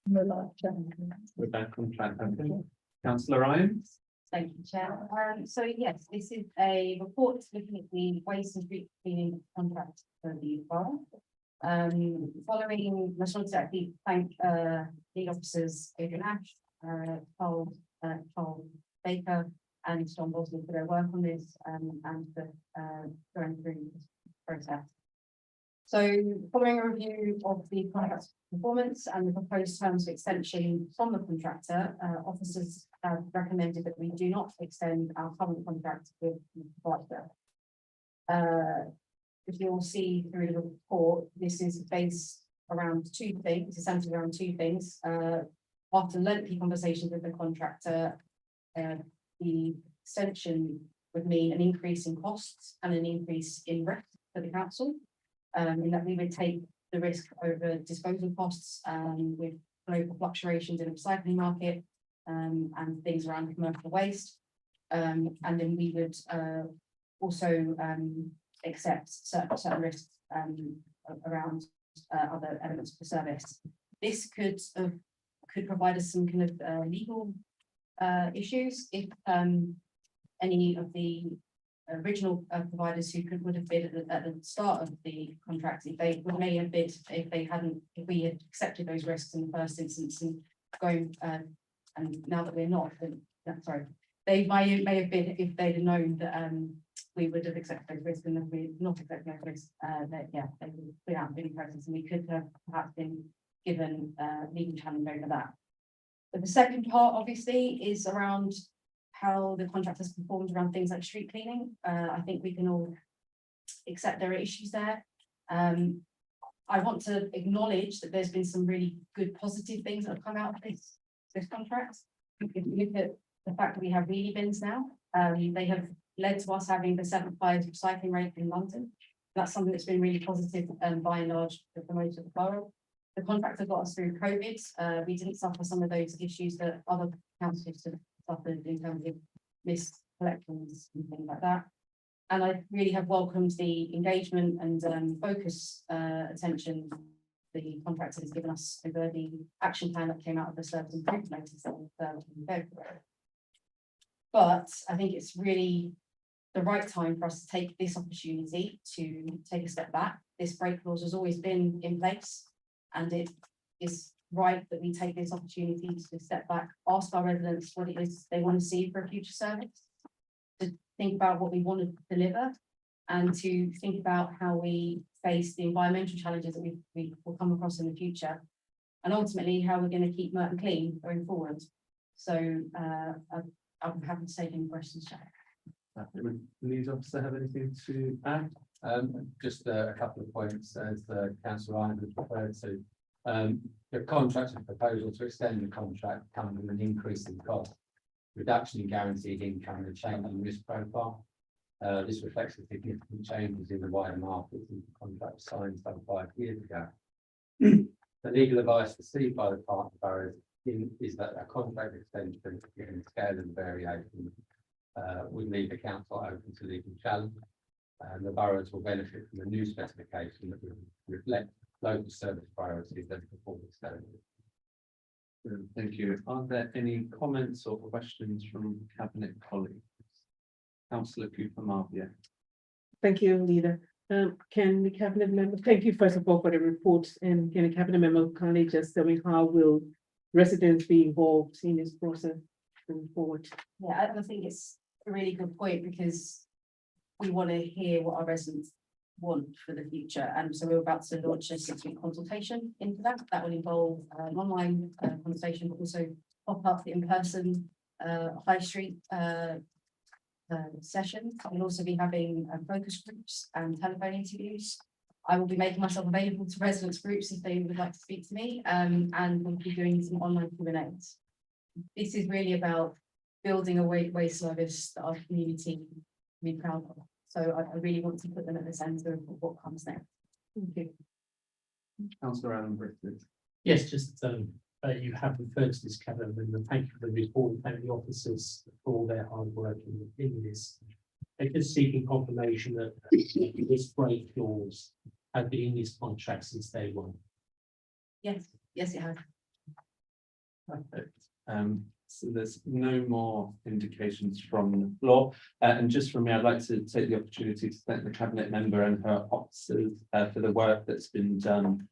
We're back on track. Councillor Ryan. Thank you, Chair. So yes, this is a report looking at the waste and street cleaning contract for the borough. Following, I just want to actually thank lead officers Adrian Ash, Paul Baker and John Boswell for their work on this and for going through this process. So following a review of the contract's performance and the proposed terms of extension from the contractor, officers have recommended that we do not extend our current contract with the provider. If you'll see through the report, this is based around two things, essentially around two things. After lengthy conversations with the contractor, the extension would mean an increase in costs and an increase in risk for the council. In that we would take the risk over disposal costs with global fluctuations in the recycling market and things around commercial waste. And then we would also accept certain risks around other elements of the service. This could provide us some kind of legal issues if any of the original providers who would have bid at the start of the contract, if they may have bid if we had accepted those risks in the first instance and going and now that we're not, then sorry, they may have bid if they'd have known that we would have accepted those risks, and if we not accepted those risks, that yeah, they would be out of the bidding process, and we could have perhaps been given legal challenge over that. But the second part obviously is around how the contract has performed around things like street cleaning. I think we can all accept there are issues there. I want to acknowledge that there's been some really good positive things that have come out of this contract. If you look at the fact that we have wheelie bins now, they have led to us having the 7.5 recycling rate in London. That's something that's been really positive by and large for most of the borough. The contractor got us through COVID. We didn't suffer some of those issues that other councils have suffered in terms of missed collections and things like that. And I really have welcomed the engagement and focus attention the contractor has given us over the action plan that came out of the service improvement notice in February. But I think it's really the right time for us to take this opportunity to take a step back. This break clause has always been in place, and it is right that we take this opportunity to step back, ask our residents what it is they want to see for a future service, to think about what we want to deliver, and to think about how we face the environmental challenges that we will come across in the future, and ultimately how we're going to keep Merton clean going forward. So I'm happy to take any questions, Jack. Would the lead officer have anything to add? Just a couple of points as the councillor Ryan has referred to. The contractor's proposal to extend the contract comes with an increase in cost, reduction in guaranteed income, and a change in risk profile. This reflects the significant changes in the wider market since the contract was signed some 5 years ago. The legal advice received by the partner boroughs is that a contract extension, given the scale and variation, would leave the council open to legal challenge. And the boroughs will benefit from a new specification that will reflect local service priorities and performance standards. Thank you. Are there any comments or questions from cabinet colleagues? Councillor Cooper Marvier. Thank you, Leader. Can the cabinet member, thank you first of all for the report, and can the cabinet member kindly just tell me how will residents be involved in this process going forward? Yeah, I think it's a really good point, because we want to hear what our residents want for the future, and so we're about to launch a 6-week consultation into that. That will involve an online conversation, but also pop up in-person high street sessions. We'll also be having focus groups and telephone interviews. I will be making myself available to residents groups if they would like to speak to me, and we'll be doing some online Q&As. This is really about building a waste service that our community can be proud of. So I really want to put them at the centre of what comes next. Thank you. Councillor Alan Britford. Yes, just you have referred to this, Kevin, and thank you for the report. Thank the officers for all their hard work in this. They're just seeking confirmation that this break clause has been in this contract since day one. Yes, yes, it has. Perfect. So there's no more indications from the floor. And just from me, I'd like to take the opportunity to thank the cabinet member and her officers for the work that's been done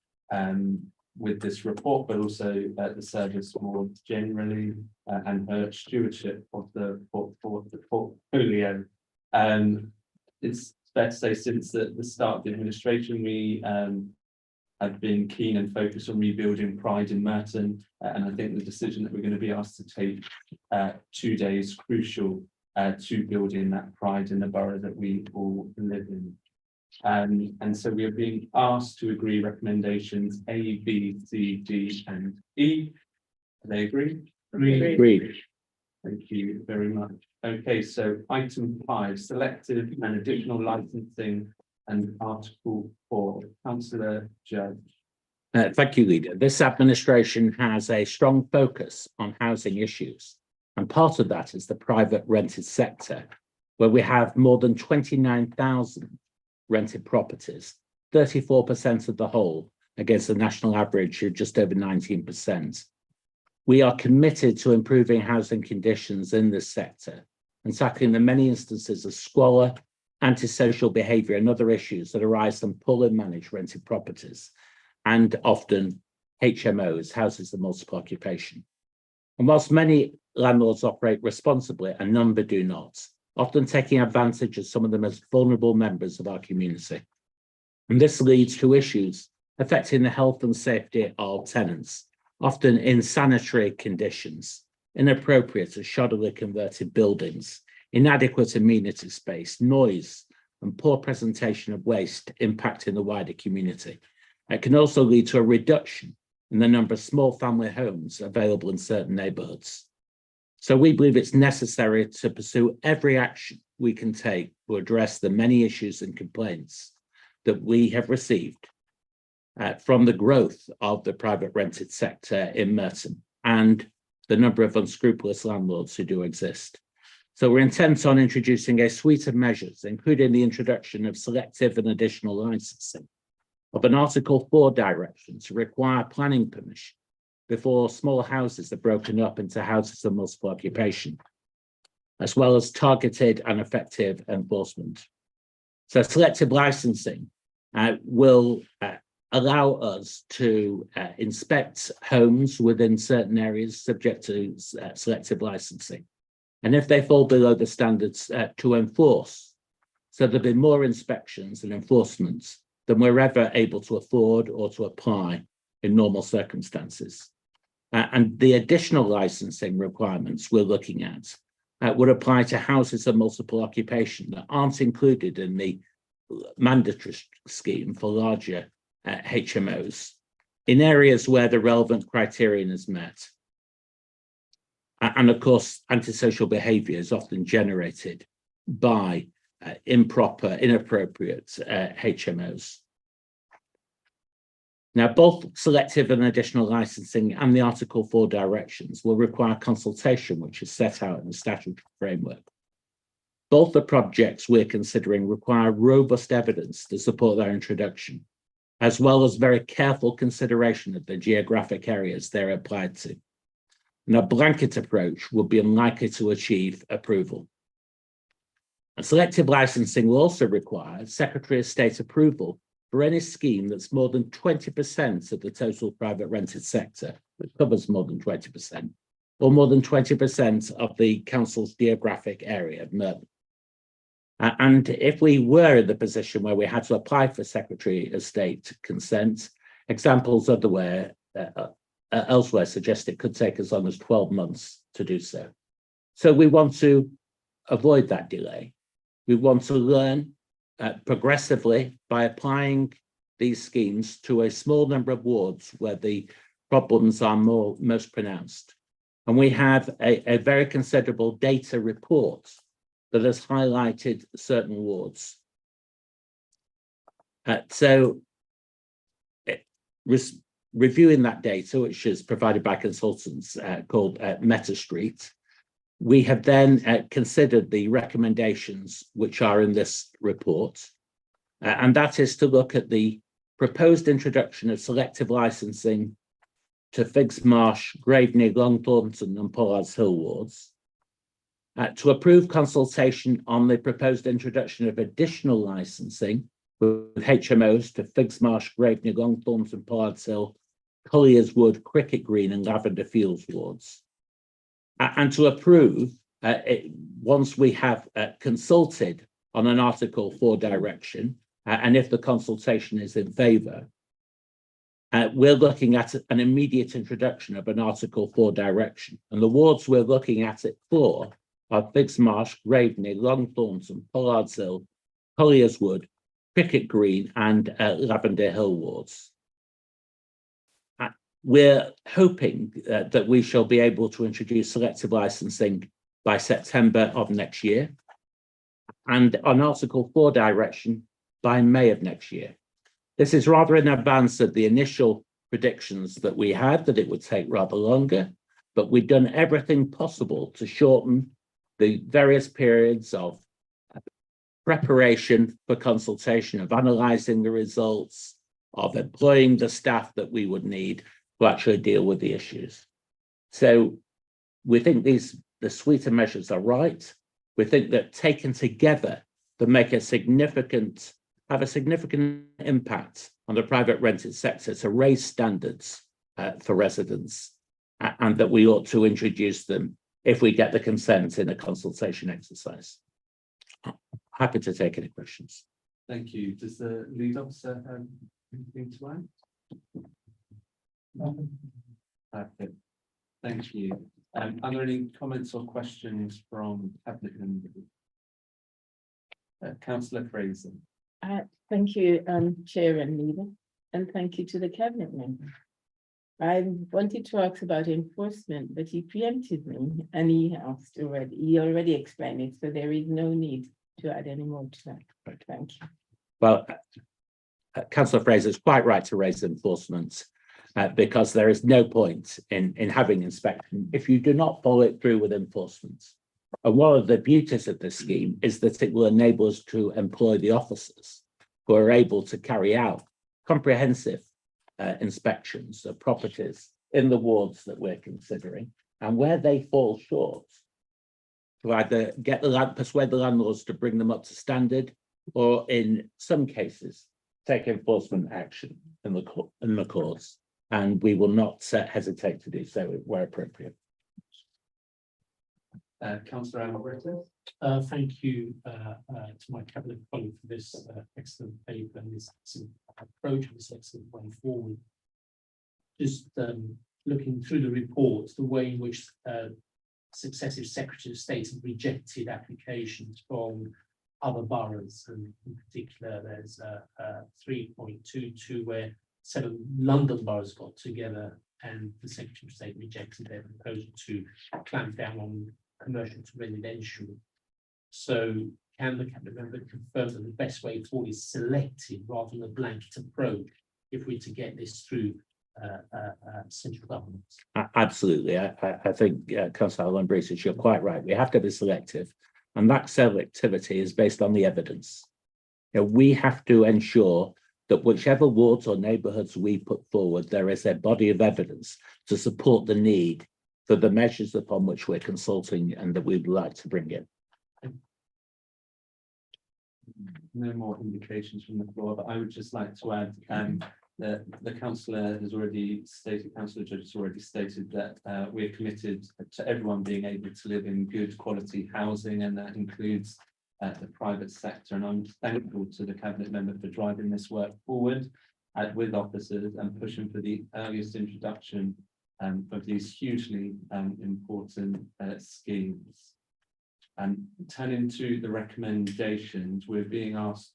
with this report, but also the service more generally and her stewardship of the portfolio. It's fair to say since the start of the administration, we have been keen and focused on rebuilding pride in Merton. And I think the decision that we're going to be asked to take today is crucial to building that pride in the borough that we all live in. And so we are being asked to agree recommendations A, B, C, D, and E. Do they agree? Agreed. Thank you very much. Okay, so item 5, selective and additional licensing and Article 4, Councillor Judge. Thank you, Leader. This administration has a strong focus on housing issues, and part of that is the private rented sector, where we have more than 29,000 rented properties, 34% of the whole, against the national average of just over 19%. We are committed to improving housing conditions in this sector and tackling the many instances of squalor, antisocial behaviour and other issues that arise from poorly managed rented properties and often HMOs, houses of multiple occupation. And whilst many landlords operate responsibly, a number do not, often taking advantage of some of the most vulnerable members of our community. And this leads to issues affecting the health and safety of tenants, often in sanitary conditions, inappropriate or shoddily converted buildings, inadequate amenity space, noise, and poor presentation of waste impacting the wider community. It can also lead to a reduction in the number of small family homes available in certain neighbourhoods. So we believe it's necessary to pursue every action we can take to address the many issues and complaints that we have received from the growth of the private rented sector in Merton and the number of unscrupulous landlords who do exist. So we're intent on introducing a suite of measures, including the introduction of selective and additional licensing, of an Article 4 direction to require planning permission before small houses are broken up into houses of multiple occupation, as well as targeted and effective enforcement. So selective licensing will allow us to inspect homes within certain areas subject to selective licensing. And if they fall below the standards, to enforce. So there'll be more inspections and enforcements than we're ever able to afford or to apply in normal circumstances. And the additional licensing requirements we're looking at would apply to houses of multiple occupation that aren't included in the mandatory scheme for larger HMOs in areas where the relevant criterion is met. And of course, antisocial behaviour is often generated by inappropriate HMOs. Now, both selective and additional licensing and the Article 4 directions will require consultation, which is set out in the statutory framework. Both the projects we're considering require robust evidence to support their introduction, as well as very careful consideration of the geographic areas they're applied to. And a blanket approach would be unlikely to achieve approval. And selective licensing will also require Secretary of State approval for any scheme that's more than 20% of the total private rented sector, which covers more than 20%, or more than 20% of the council's geographic area of Merton. And if we were in the position where we had to apply for Secretary of State consent, examples elsewhere suggest it could take as long as 12 months to do so. So we want to avoid that delay. We want to learn progressively by applying these schemes to a small number of wards where the problems are most pronounced. And we have a very considerable data report that has highlighted certain wards. Reviewing that data, which is provided by consultants called MetaStreet, we have then considered the recommendations which are in this report, and that is to look at the proposed introduction of selective licensing to Figs Marsh, Graveney, Longthornton and Pollards Hill wards. To approve consultation on the proposed introduction of additional licensing with HMOs to Figs Marsh, Graveney, Longthornton, Pollards Hill, Colliers Wood, Cricket Green and Lavender Fields wards. And to approve, once we have consulted on an Article 4 direction, and if the consultation is in favour, we're looking at an immediate introduction of an Article 4 direction. And the wards we're looking at it for are Figs Marsh, Graveney, Longthornton, Pollards Hill, Colliers Wood, Cricket Green and Lavender Hill wards. We're hoping that we shall be able to introduce selective licensing by September of next year, and on Article 4 direction by May of next year. This is rather in advance of the initial predictions that we had, that it would take rather longer, but we've done everything possible to shorten the various periods of preparation for consultation, of analysing the results, of employing the staff that we would need to actually deal with the issues. So we think the suite of measures are right. We think that taken together, they make have a significant impact on the private rented sector to raise standards for residents, and that we ought to introduce them if we get the consent in a consultation exercise. Happy to take any questions. Thank you. Does the lead officer have anything to add? Okay. Thank you. Are there any comments or questions from cabinet members? Councillor Fraser. Thank you, Chair and Leader, and thank you to the cabinet member. I wanted to ask about enforcement, but he preempted me and he already explained it, so there is no need to add any more to that. Right. Thank you. Well, Councillor Fraser is quite right to raise enforcement because there is no point in having inspection if you do not follow it through with enforcement. And one of the beauties of this scheme is that it will enable us to employ the officers who are able to carry out comprehensive inspections of properties in the wards that we're considering, and where they fall short, to either persuade the landlords to bring them up to standard, or in some cases, take enforcement action in the courts. And we will not hesitate to do so where appropriate. Councillor Alvarez. Thank you to my cabinet colleague for this excellent paper and this excellent approach, this excellent way forward. Just looking through the reports, the way in which successive secretaries of state have rejected applications from other boroughs, and in particular, there's 3.22 where 7 London boroughs got together and the Secretary of State rejected their proposal to clamp down on commercial to residential. So can the cabinet member confirm that the best way forward is selective rather than a blanket approach if we're to get this through central government? Absolutely. I think Councillor Lambrisius, you're quite right. We have to be selective, and that selectivity is based on the evidence. You know, we have to ensure that whichever wards or neighbourhoods we put forward, there is a body of evidence to support the need for the measures upon which we're consulting and that we'd like to bring in. No more indications from the floor, but I would just like to add that the councillor has already stated, Councillor Judge has already stated that we're committed to everyone being able to live in good quality housing, and that includes the private sector. And I'm thankful to the cabinet member for driving this work forward with officers and pushing for the earliest introduction of these hugely important schemes. And turning to the recommendations, we're being asked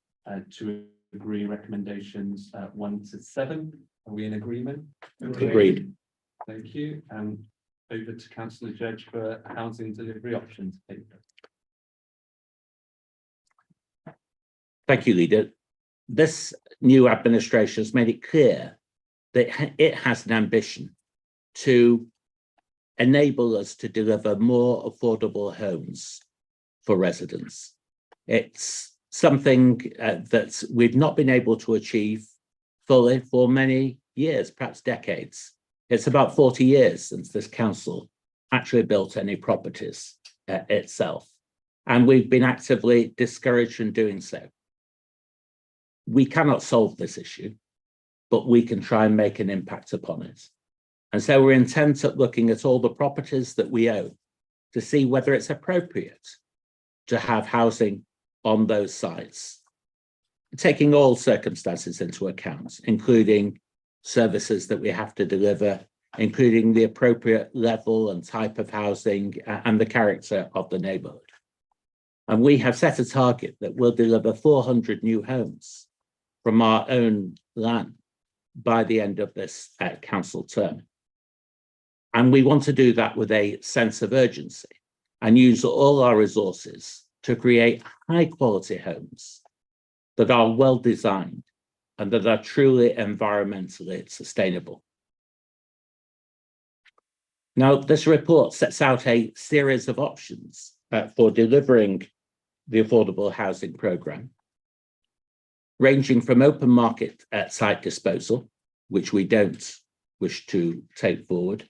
to agree recommendations 1 to 7. Are we in agreement? Agreed. Thank you. Over to Councillor Judge for housing delivery options paper. Thank you, Leader. This new administration has made it clear that it has an ambition to enable us to deliver more affordable homes for residents. It's something that we've not been able to achieve fully for many years, perhaps decades. It's about 40 years since this council actually built any properties itself. And we've been actively discouraged from doing so. We cannot solve this issue, but we can try and make an impact upon it. And so we're intent at looking at all the properties that we own to see whether it's appropriate to have housing on those sites, taking all circumstances into account, including services that we have to deliver, including the appropriate level and type of housing and the character of the neighbourhood. And we have set a target that will deliver 400 new homes from our own land by the end of this council term. And we want to do that with a sense of urgency and use all our resources to create high quality homes that are well designed and that are truly environmentally sustainable. Now, this report sets out a series of options for delivering the affordable housing programme, ranging from open market site disposal, which we don't wish to take forward,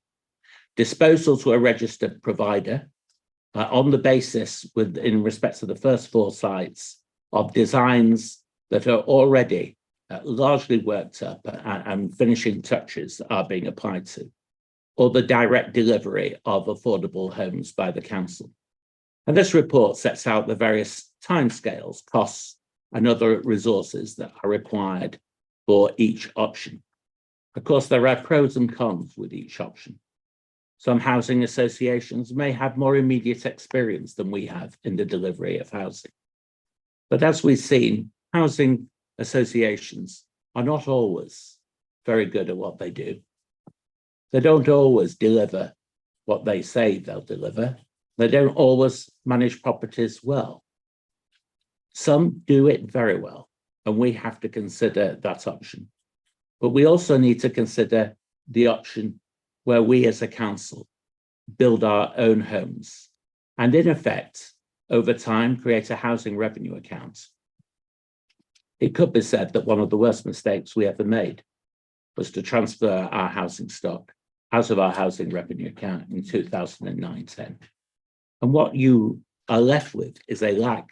disposal to a registered provider on the basis in respect to the first 4 sites of designs that are already largely worked up and finishing touches are being applied to, or the direct delivery of affordable homes by the council. And this report sets out the various timescales, costs, and other resources that are required for each option. Of course, there are pros and cons with each option. Some housing associations may have more immediate experience than we have in the delivery of housing. But as we've seen, housing associations are not always very good at what they do. They don't always deliver what they say they'll deliver. They don't always manage properties well. Some do it very well, and we have to consider that option. But we also need to consider the option where we as a council build our own homes and in effect, over time, create a housing revenue account. It could be said that one of the worst mistakes we ever made was to transfer our housing stock out of our housing revenue account in 2009-10. And what you are left with is a lack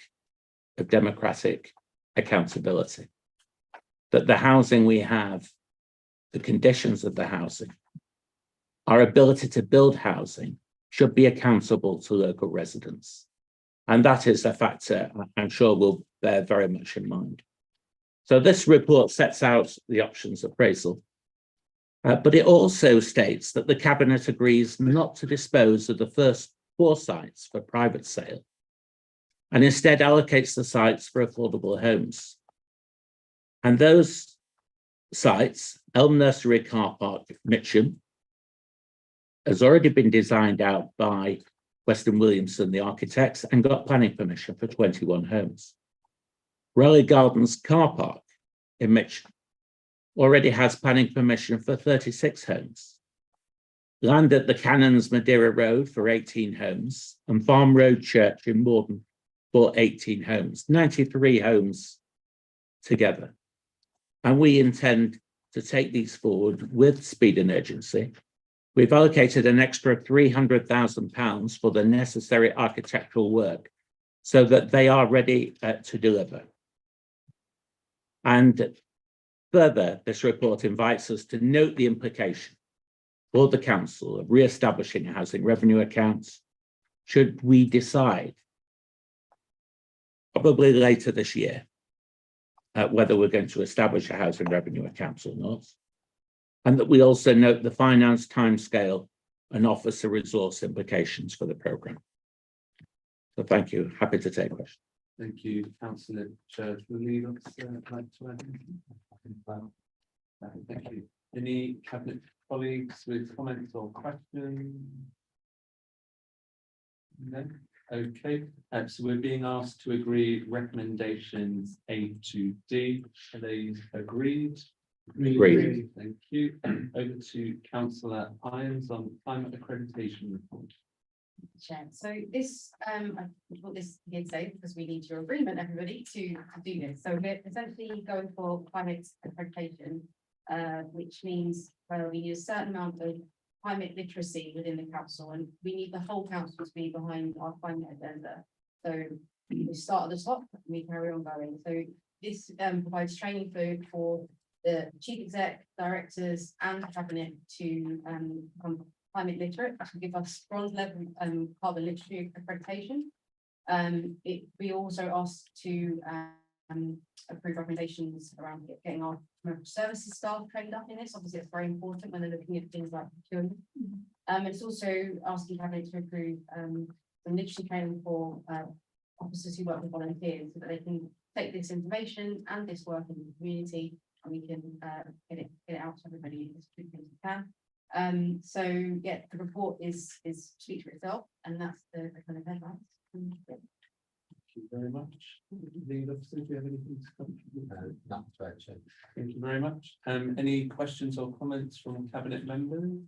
of democratic accountability. That the housing we have, the conditions of the housing, our ability to build housing should be accountable to local residents. And that is a factor I'm sure we'll bear very much in mind. So this report sets out the options appraisal, but it also states that the Cabinet agrees not to dispose of the first 4 sites for private sale and instead allocates the sites for affordable homes. And those sites, Elm Nursery Car Park, Mitcham, has already been designed out by Weston Williamson, the architects, and got planning permission for 21 homes. Raleigh Gardens Car Park in Mitcham already has planning permission for 36 homes. Land at the Cannons Madeira Road for 18 homes, and Farm Road Church in Morden for 18 homes, 93 homes together. And we intend to take these forward with speed and urgency. We've allocated an extra £300,000 for the necessary architectural work so that they are ready to deliver. And further, this report invites us to note the implication for the council of re-establishing a housing revenue account should we decide, probably later this year, whether we're going to establish a housing revenue account or not. And that we also note the finance timescale and officer resource implications for the programme. So thank you. Happy to take questions. Thank you, Councillor Church. Will lead officer like to add anything? Thank you. Any cabinet colleagues with comments or questions? No? Okay, so we're being asked to agree recommendations A to D. Are they agreed? Agreed. Thank you. Over to Councillor Irons on climate accreditation report. Chair. So this, I put this here today because we need your agreement, everybody, to do this. So we're essentially going for climate accreditation. which means we need a certain amount of climate literacy within the council, and we need the whole council to be behind our climate agenda. So we start at the top and we carry on going. So this provides training for the chief exec, directors and cabinet to become climate literate, to give us bronze level carbon literacy accreditation. We also asked to approve recommendations around getting our commercial services staff trained up in this. Obviously, it's very important when they're looking at things like procurement. It's also asking cabinet to approve some literacy training for officers who work with volunteers, so that they can take this information and this work in the community, and we can get it out to everybody as quickly as we can. So yeah, the report speaks for itself, and that's the kind of headlines. Thank you very much. Lead officers, do you have anything to contribute? Not to add, Chair. Thank you very much. Any questions or comments from cabinet members?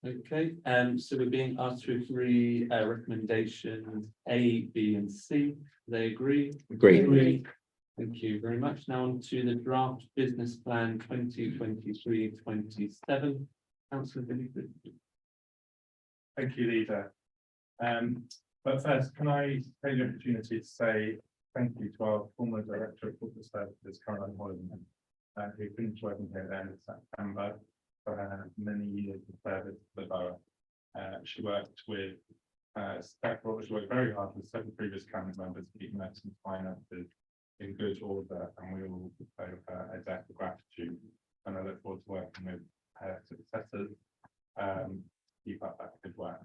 Okay, so we're being asked to agree recommendations A, B, and C. Do they agree? Agreed. Thank you very much. Now on to the draft business plan 2023-27. Councillor Billy. Thank you, Leader. But first, can I take the opportunity to say thank you to our former Director of Corporate Services, Caroline Holland, who finished working here at the end of September for her many years of service to the borough. She worked with she worked very hard with several previous cabinet members to keep Merton's finances in good order, and we all owe her a debt of gratitude. And I look forward to working with her successors. Keep up that good work.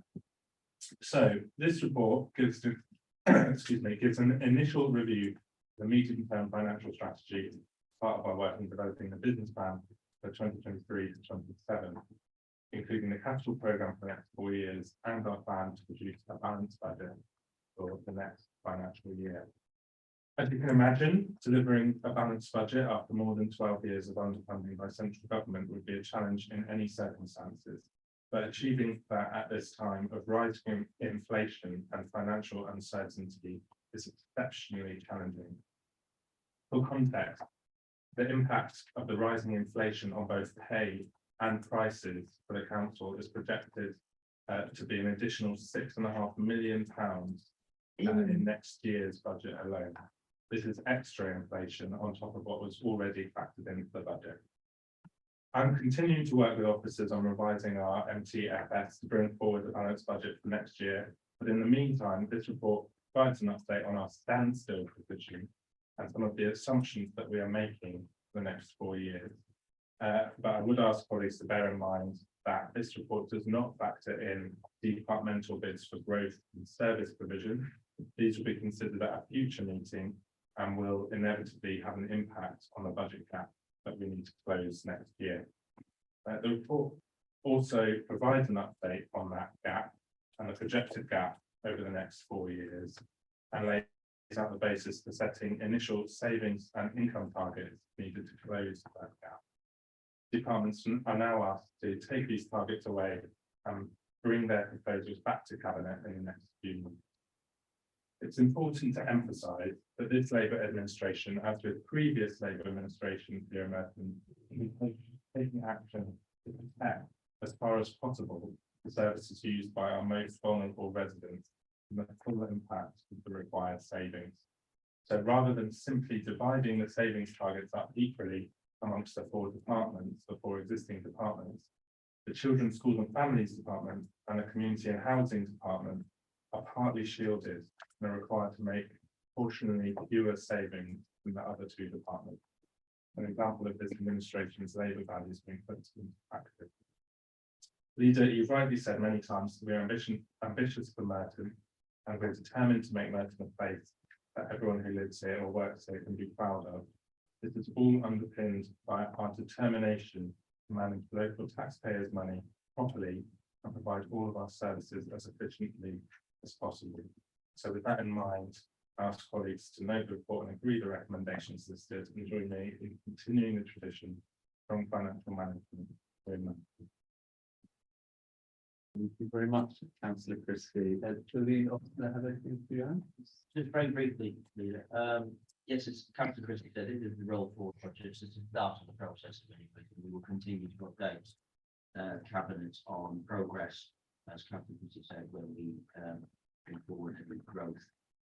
So this report gives gives an initial review of the medium-term financial strategy, part of our work in developing the business plan for 2023 to 27, including the capital programme for the next 4 years and our plan to produce a balanced budget for the next financial year. As you can imagine, delivering a balanced budget after more than 12 years of underfunding by central government would be a challenge in any circumstances. But achieving that at this time of rising inflation and financial uncertainty is exceptionally challenging. For context, the impact of the rising inflation on both pay and prices for the council is projected to be an additional £6.5 million in next year's budget alone. This is extra inflation on top of what was already factored into the budget. I'm continuing to work with officers on revising our MTFS to bring forward a balanced budget for next year. But in the meantime, this report provides an update on our standstill position and some of the assumptions that we are making for the next 4 years. But I would ask colleagues to bear in mind that this report does not factor in departmental bids for growth and service provision. These will be considered at a future meeting and will inevitably have an impact on the budget gap that we need to close next year. The report also provides an update on that gap and the projected gap over the next 4 years, and lays out the basis for setting initial savings and income targets needed to close that gap. Departments are now asked to take these targets away and bring their proposals back to Cabinet in the next few months. It's important to emphasise that this Labour administration, as with previous Labour administrations here in Merton, is taking action to protect, as far as possible, the services used by our most vulnerable residents and the full impact of the required savings. So rather than simply dividing the savings targets up equally amongst the 4 departments, the 4 existing departments, the Children's Schools and Families Department and the Community and Housing Department are partly shielded and are required to make proportionally fewer savings than the other 2 departments. An example of this administration's Labour values being put into practice. Leader, you've rightly said many times that we are ambitious for Merton, and we're determined to make Merton a place that everyone who lives here or works here can be proud of. This is all underpinned by our determination to manage local taxpayers' money properly and provide all of our services as efficiently as possible. So with that in mind, I ask colleagues to note the report and agree the recommendations listed and join me in continuing the tradition from financial management. Thank you very much, Councillor Christie. Do the officer have anything to add? Just very briefly, Leader. Yes, it's Councillor Christie said, it is the roll forward project, it's the start of the process of anyway, we will continue to update cabinet on progress, as Councillor Christie said, when we bring forward with growth.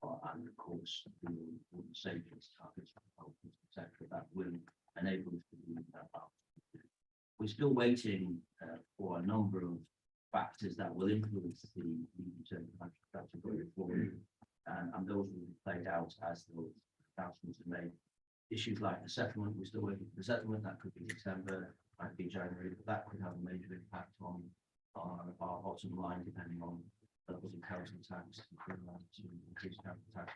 And of course, we will savings targets, etc., that will enable us to do that. We're still waiting for a number of factors that will influence the medium-term financial strategy going forward, and those will be played out as those announcements are made. Issues like the settlement, we're still waiting for the settlement. That could be December, might be January, but that could have a major impact on our bottom line, depending on levels of council tax, to increase council tax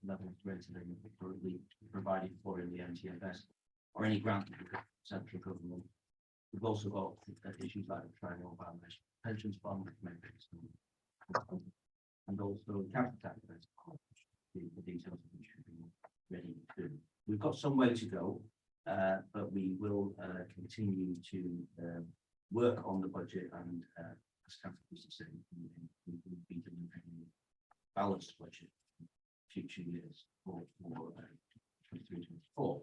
levels greater than currently provided for in the MTFS, or any grant from the central government. We've also got issues like the triennial valuation pensions fund, and also council tax, the details of which should be ready to. We've got some way to go, but we will continue to work on the budget, and as Councillor Christie said, we will be delivering a balanced budget in future years for 23-24.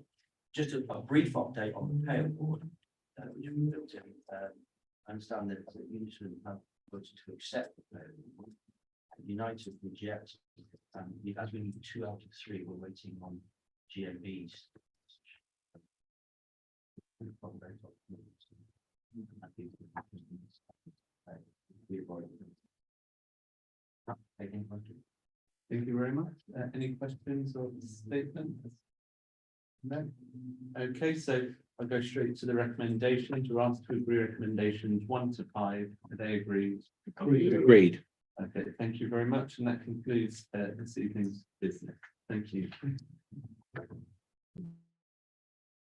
Just a brief update on the pay award, which we built in. I understand that Unison have voted to accept the pay award. United reject, and as we need 2 out of 3, we're waiting on GMBs. Thank you very much. Any questions or statements? No. Okay, so I'll go straight to the recommendation to ask to agree recommendations 1 to 5. Do they agree? Agreed. Okay, thank you very much, and that concludes this evening's business. Thank you.